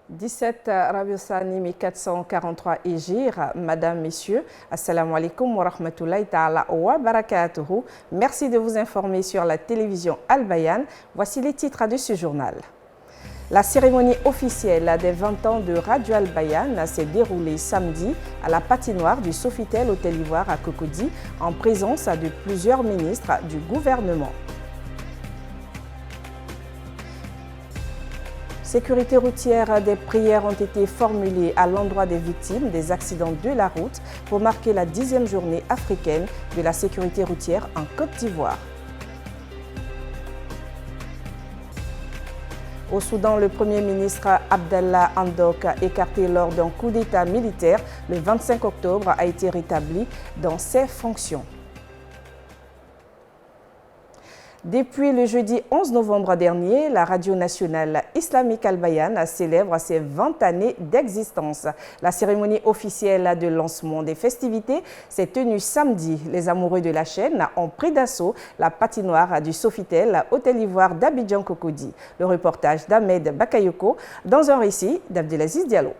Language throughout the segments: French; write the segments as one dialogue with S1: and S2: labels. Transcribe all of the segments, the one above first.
S1: 17 Rabiul Thani 1443 Hijr. Madame, Messieurs, Assalamu alaikum wa rahmatullahi ta'ala wa barakatuhu. Merci de vous informer sur la télévision Al-Bayan. Voici les titres de ce journal. La cérémonie officielle des 20 ans de Radio Al-Bayan s'est déroulée samedi à la patinoire du Sofitel Hôtel Ivoire à Cocody en présence de plusieurs ministres du gouvernement. Sécurité routière, des prières ont été formulées à l'endroit des victimes des accidents de la route pour marquer la 10e journée africaine de la sécurité routière en Côte d'Ivoire. Au Soudan, le Premier ministre Abdallah Hamdok, écarté lors d'un coup d'État militaire le 25 octobre, a été rétabli dans ses fonctions. Depuis le jeudi 11 novembre dernier, la radio nationale islamique Al-Bayan célèbre ses 20 années d'existence. La cérémonie officielle de lancement des festivités s'est tenue samedi. Les amoureux de la chaîne ont pris d'assaut la patinoire du Sofitel Hôtel Ivoire d'Abidjan Cocody. Le reportage d'Ahmed Bakayoko dans un récit d'Abdelaziz Diallo.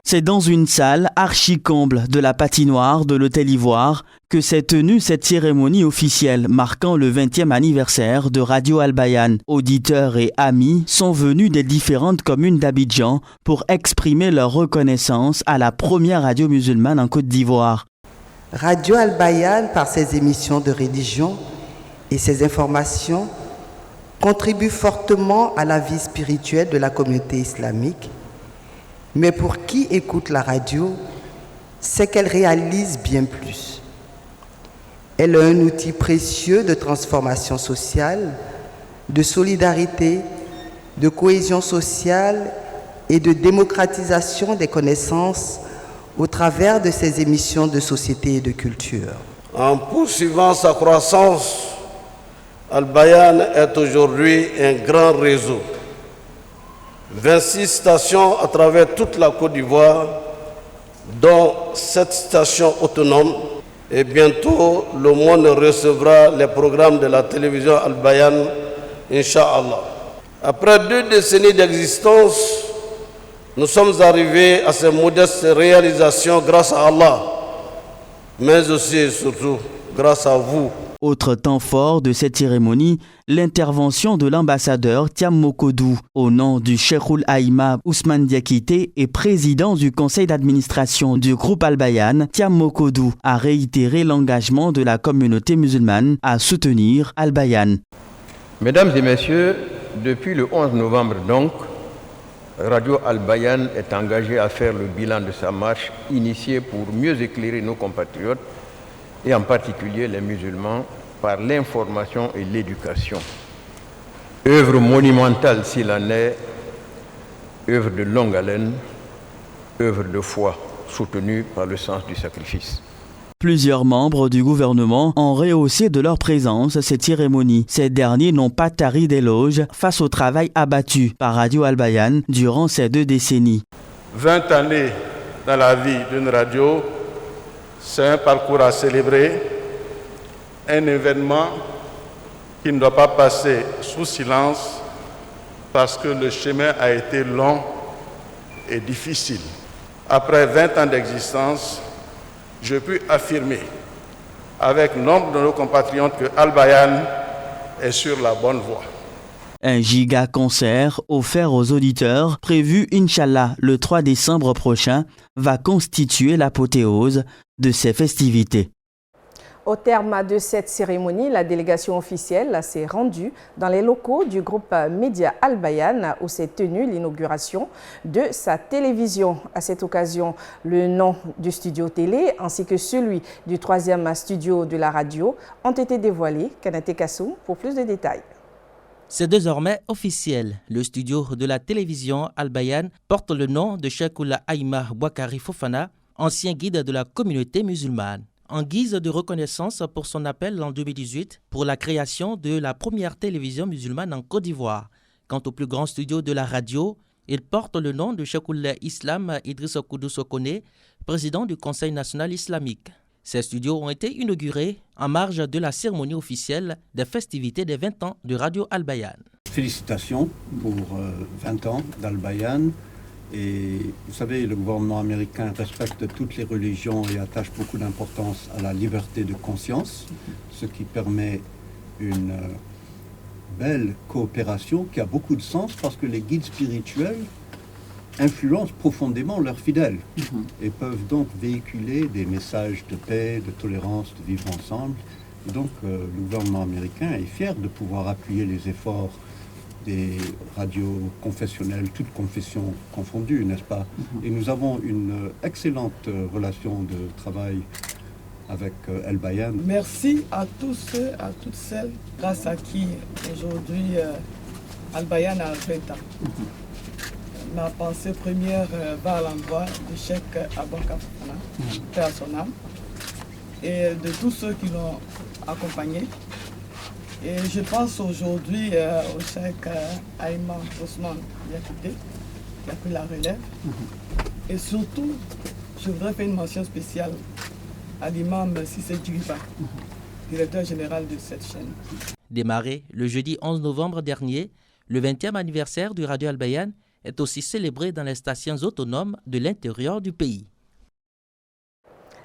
S2: C'est dans une salle archi-comble de la patinoire de l'Hôtel Ivoire que s'est tenue cette cérémonie officielle marquant le 20e anniversaire de Radio Al-Bayan. Auditeurs et amis sont venus des différentes communes d'Abidjan pour exprimer leur reconnaissance à la première radio musulmane en Côte d'Ivoire.
S3: Radio Al-Bayan, par ses émissions de religion et ses informations, contribue fortement à la vie spirituelle de la communauté islamique. Mais pour qui écoute la radio, c'est qu'elle réalise bien plus. Elle est un outil précieux de transformation sociale, de solidarité, de cohésion sociale et de démocratisation des connaissances au travers de ses émissions de société et de culture.
S4: En poursuivant sa croissance, Al-Bayan est aujourd'hui un grand réseau. 26 stations à travers toute la Côte d'Ivoire, dont 7 stations autonomes. Et bientôt, le monde recevra les programmes de la télévision Al-Bayan, Inch'Allah. Après 2 décennies d'existence, nous sommes arrivés à ces modestes réalisations grâce à Allah, mais aussi et surtout grâce à vous.
S2: Autre temps fort de cette cérémonie, l'intervention de l'ambassadeur Thiam Mokodou au nom du Cheikhoul Aïma Ousmane Diakité et président du conseil d'administration du groupe Al-Bayan. Thiam Mokodou a réitéré l'engagement de la communauté musulmane à soutenir Al-Bayan.
S5: Mesdames et messieurs, depuis le 11 novembre donc, Radio Al-Bayan est engagée à faire le bilan de sa marche initiée pour mieux éclairer nos compatriotes et en particulier les musulmans, par l'information et l'éducation. Œuvre monumentale s'il en est, œuvre de longue haleine, œuvre de foi, soutenue par le sens du sacrifice.
S2: Plusieurs membres du gouvernement ont rehaussé de leur présence cette cérémonie. Ces derniers n'ont pas tari d'éloges face au travail abattu par Radio Al-Bayan durant ces 2 décennies.
S6: 20 années dans la vie d'une radio, c'est un parcours à célébrer, un événement qui ne doit pas passer sous silence parce que le chemin a été long et difficile. Après 20 ans d'existence, je puis affirmer avec nombre de nos compatriotes que Al-Bayan est sur la bonne voie.
S2: Un giga concert offert aux auditeurs, prévu Inch'Allah le 3 décembre prochain, va constituer l'apothéose de ces festivités.
S1: Au terme de cette cérémonie, la délégation officielle s'est rendue dans les locaux du groupe Média Al-Bayan où s'est tenue l'inauguration de sa télévision. À cette occasion, le nom du studio télé ainsi que celui du 3e studio de la radio ont été dévoilés. Kanaté Kassou pour plus de détails.
S7: C'est désormais officiel. Le studio de la télévision Al-Bayan porte le nom de Cheikhoul Aïma Boakari Fofana, ancien guide de la communauté musulmane. En guise de reconnaissance pour son appel en 2018 pour la création de la première télévision musulmane en Côte d'Ivoire. Quant au plus grand studio de la radio, il porte le nom de Cheikhoul Islam Idriss Koudou Sokone, président du Conseil national islamique. Ces studios ont été inaugurés en marge de la cérémonie officielle des festivités des 20 ans de Radio Al-Bayan.
S8: Félicitations pour 20 ans d'Al-Bayan Et vous savez, le gouvernement américain respecte toutes les religions et attache beaucoup d'importance à la liberté de conscience, ce qui permet une belle coopération qui a beaucoup de sens parce que les guides spirituels influencent profondément leurs fidèles et peuvent donc véhiculer des messages de paix, de tolérance, de vivre ensemble. Et donc le gouvernement américain est fier de pouvoir appuyer les efforts des radios confessionnelles, toutes confessions confondues, n'est-ce pas? Et nous avons une excellente relation de travail avec Al Bayan.
S9: Merci à tous ceux, à toutes celles, grâce à qui aujourd'hui Al Bayan a 20 ans. Ma pensée première va à l'endroit du Cheikh Aboubacar Fofana, paix à son âme, et de tous ceux qui l'ont accompagné. Et je pense aujourd'hui au Cheikh Aïma Ousmane Diakité, qui a pris la relève. Et surtout, je voudrais faire une mention spéciale à l'imam Sissé Djiriba, directeur général de cette chaîne.
S7: Démarré le jeudi 11 novembre dernier, le 20e anniversaire du Radio Al Bayan est aussi célébré dans les stations autonomes de l'intérieur du pays.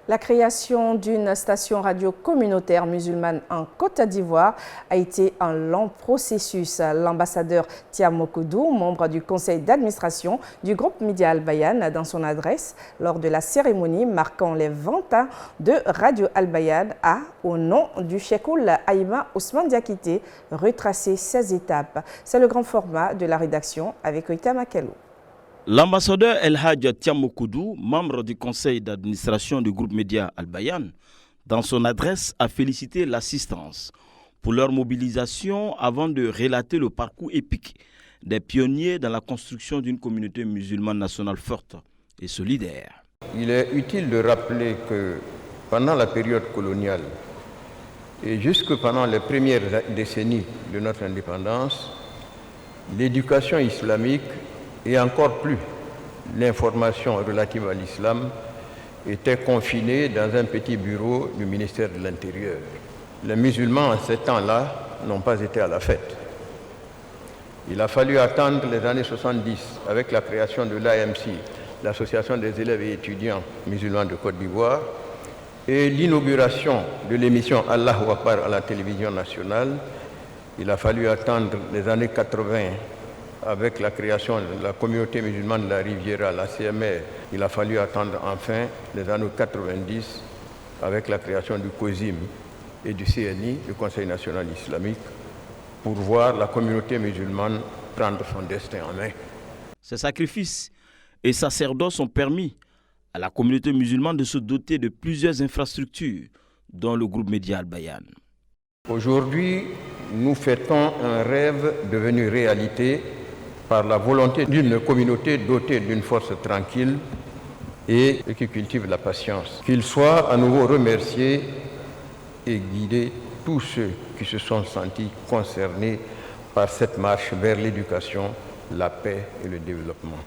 S1: La création d'une station radio communautaire musulmane en Côte d'Ivoire a été un long processus. L'ambassadeur Thiam Mokoudou, membre du conseil d'administration du groupe Média Al Bayan, dans son adresse lors de la cérémonie marquant les 20 ans de Radio Al Bayan, a, au nom du Cheikhoul Aïma Ousmane Diakité, retracé 16 étapes. C'est le grand format de la rédaction avec Oïta Makelou.
S10: L'ambassadeur El Hadj Thiam Mokoudou, membre du conseil d'administration du groupe Média Al Bayan, dans son adresse a félicité l'assistance pour leur mobilisation avant de relater le parcours épique des pionniers dans la construction d'une communauté musulmane nationale forte et solidaire.
S5: Il est utile de rappeler que pendant la période coloniale et jusque pendant les premières décennies de notre indépendance, l'éducation islamique et encore plus l'information relative à l'islam était confinée dans un petit bureau du ministère de l'Intérieur. Les musulmans en ces temps-là n'ont pas été à la fête. Il a fallu attendre les années 70 avec la création de l'AMC, l'Association des élèves et étudiants musulmans de Côte d'Ivoire, et l'inauguration de l'émission Allahu Akbar à la télévision nationale. Il a fallu attendre les années 80 avec la création de la communauté musulmane de la Riviera, la CMR. Il a fallu attendre enfin les années 90 avec la création du COSIM et du CNI, le Conseil national islamique, pour voir la communauté musulmane prendre son destin en main.
S10: Ces sacrifices et sacerdoces ont permis à la communauté musulmane de se doter de plusieurs infrastructures, dont le groupe Média Al Bayan.
S5: Aujourd'hui, nous fêtons un rêve devenu réalité par la volonté d'une communauté dotée d'une force tranquille et qui cultive la patience. Qu'il soit à nouveau remercié et guider tous ceux qui se sont sentis concernés par cette marche vers l'éducation, la paix et le développement.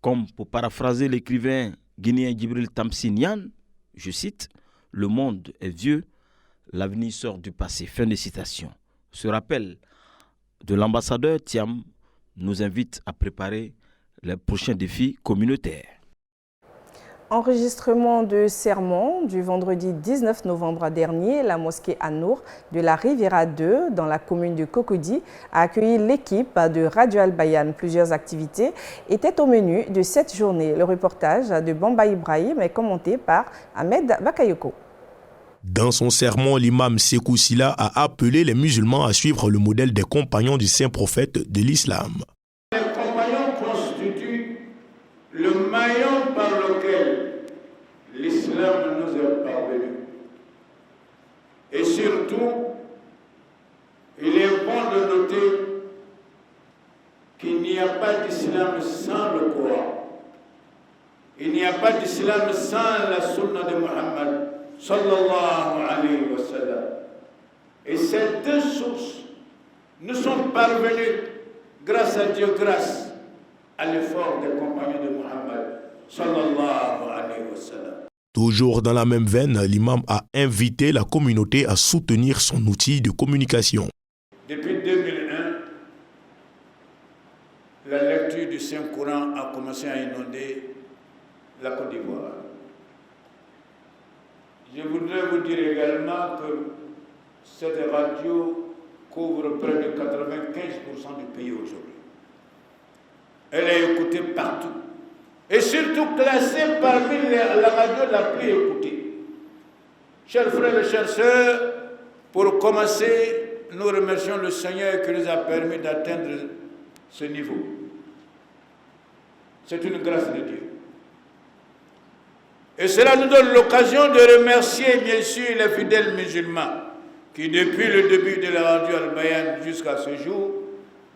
S10: Comme pour paraphraser l'écrivain guinéen Djibril Tamsinian, je cite, « Le monde est vieux, l'avenir sort du passé ». Fin de citation. Ce rappel de l'ambassadeur Thiam nous invite à préparer les prochains défis communautaires.
S1: Enregistrement de sermon du vendredi 19 novembre dernier, la mosquée An-Nour de la Riviera 2 dans la commune de Cocody a accueilli l'équipe de Radio Al Bayan. Plusieurs activités étaient au menu de cette journée. Le reportage de Bamba Ibrahim est commenté par Ahmed Bakayoko.
S11: Dans son sermon, l'imam Sekou Silla a appelé les musulmans à suivre le modèle des compagnons du saint prophète de l'islam.
S12: Les compagnons constituent le maillon par lequel l'islam nous est parvenu. Et surtout, il est bon de noter qu'il n'y a pas d'islam sans le Coran. Il n'y a pas d'islam sans la sunna de Muhammad. Sallallahu alayhi wa sallam. Et ces deux sources nous sont parvenues, grâce à Dieu, grâce à l'effort des compagnons de Muhammad. Sallallahu alayhi wa sallam.
S11: Toujours dans la même veine, l'imam a invité la communauté à soutenir son outil de communication.
S12: Depuis 2001, la lecture du Saint-Coran a commencé à inonder la Côte d'Ivoire. Je voudrais vous dire également que cette radio couvre près de 95% du pays aujourd'hui. Elle est écoutée partout. Et surtout classée parmi la radio la plus écoutée. Chers frères et chères sœurs, pour commencer, nous remercions le Seigneur qui nous a permis d'atteindre ce niveau. C'est une grâce de Dieu. Et cela nous donne l'occasion de remercier bien sûr les fidèles musulmans qui depuis le début de la radio Al-Bayan jusqu'à ce jour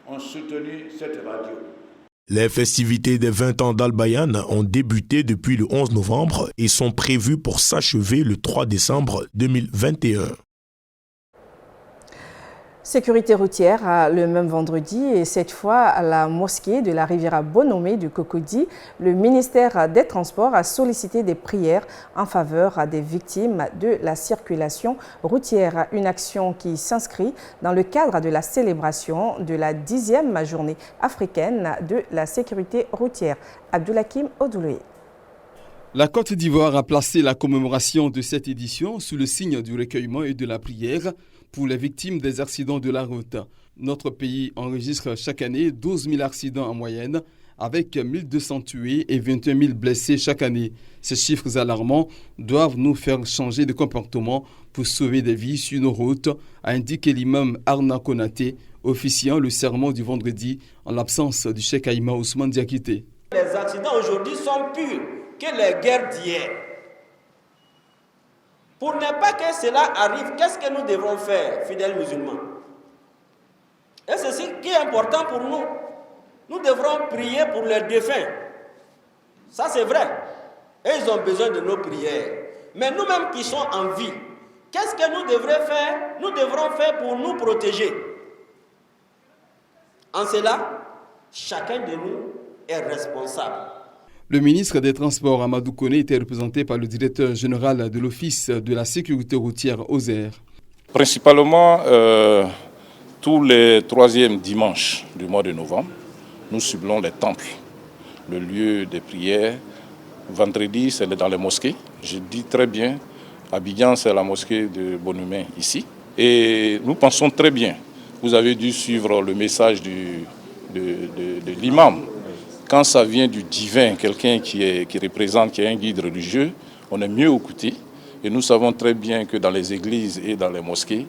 S12: ont soutenu cette radio.
S11: Les festivités des 20 ans d'Al-Bayan ont débuté depuis le 11 novembre et sont prévues pour s'achever le 3 décembre 2021.
S1: Sécurité routière le même vendredi et cette fois à la mosquée de la Riviera Bonomé du Cocody, le ministère des Transports a sollicité des prières en faveur des victimes de la circulation routière. Une action qui s'inscrit dans le cadre de la célébration de la 10e journée africaine de la sécurité routière. Abdoulakim Odouloué.
S13: La Côte d'Ivoire a placé la commémoration de cette édition sous le signe du recueillement et de la prière pour les victimes des accidents de la route. Notre pays enregistre chaque année 12 000 accidents en moyenne, avec 1 200 tués et 21 000 blessés chaque année. Ces chiffres alarmants doivent nous faire changer de comportement pour sauver des vies sur nos routes, a indiqué l'imam Arna Konaté, officiant le sermon du vendredi en l'absence du cheikh Aïma Ousmane Diakité.
S14: Les accidents aujourd'hui sont purs que les guerres d'hier. Pour ne pas que cela arrive, qu'est-ce que nous devons faire, fidèles musulmans? Et c'est ce qui est important pour nous. Nous devrons prier pour les défunts. Ça, c'est vrai. Et ils ont besoin de nos prières. Mais nous-mêmes qui sommes en vie, qu'est-ce que nous devrons faire? Nous devrons faire pour nous protéger. En cela, chacun de nous est responsable.
S13: Le ministre des Transports, Amadou Koné, était représenté par le directeur général de l'Office de la sécurité routière, OSER.
S15: Principalement, tous les 3e dimanches du mois de novembre, nous ciblons les temples, le lieu des prières. Vendredi, c'est dans les mosquées. Je dis très bien, Abidjan, c'est la mosquée de Bonomé ici. Et nous pensons très bien. Vous avez dû suivre le message de l'imam. Quand ça vient du divin, quelqu'un qui représente, qui est un guide religieux, on est mieux écouté. Et nous savons très bien que dans les églises et dans les mosquées,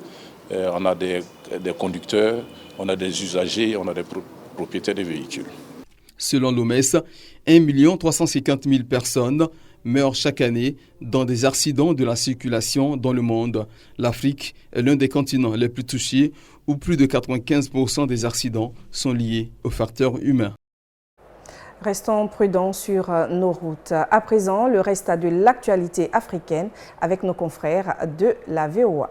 S15: on a des conducteurs, on a des usagers, on a des propriétaires de véhicules.
S13: Selon l'OMS, 1 350 000 personnes meurent chaque année dans des accidents de la circulation dans le monde. L'Afrique est l'un des continents les plus touchés où plus de 95% des accidents sont liés aux facteurs humains.
S1: Restons prudents sur nos routes. À présent, le reste de l'actualité africaine avec nos confrères de la VOA.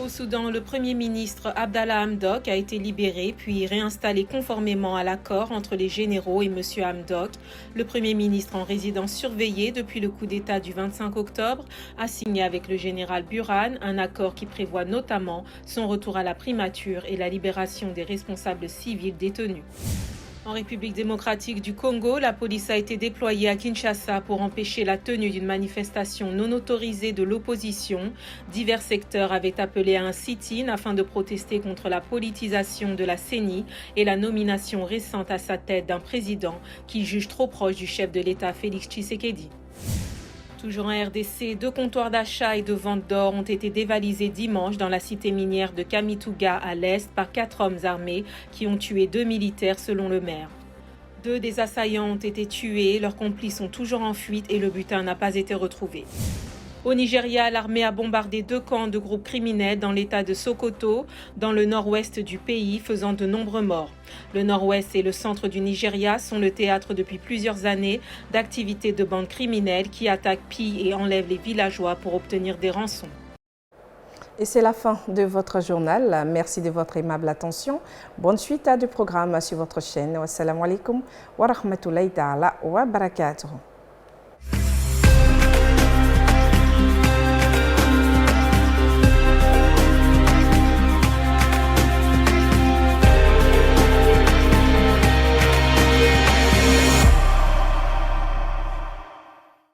S16: Au Soudan, le Premier ministre Abdallah Hamdok a été libéré puis réinstallé conformément à l'accord entre les généraux et M. Hamdok. Le Premier ministre en résidence surveillée depuis le coup d'État du 25 octobre a signé avec le général Burhan un accord qui prévoit notamment son retour à la primature et la libération des responsables civils détenus. En République démocratique du Congo, la police a été déployée à Kinshasa pour empêcher la tenue d'une manifestation non autorisée de l'opposition. Divers secteurs avaient appelé à un sit-in afin de protester contre la politisation de la CENI et la nomination récente à sa tête d'un président qui juge trop proche du chef de l'État Félix Tshisekedi. Toujours en RDC, 2 comptoirs d'achat et de vente d'or ont été dévalisés dimanche dans la cité minière de Kamituga à l'est par 4 hommes armés qui ont tué 2 militaires selon le maire. 2 des assaillants ont été tués, leurs complices sont toujours en fuite et le butin n'a pas été retrouvé. Au Nigeria, l'armée a bombardé 2 camps de groupes criminels dans l'état de Sokoto, dans le nord-ouest du pays, faisant de nombreux morts. Le nord-ouest et le centre du Nigeria sont le théâtre depuis plusieurs années d'activités de bandes criminelles qui attaquent, pillent et enlèvent les villageois pour obtenir des rançons.
S1: Et c'est la fin de votre journal. Merci de votre aimable attention. Bonne suite à du programme sur votre chaîne. Wassalamu alaikum wa rahmatullahi ta'ala wa barakatuh.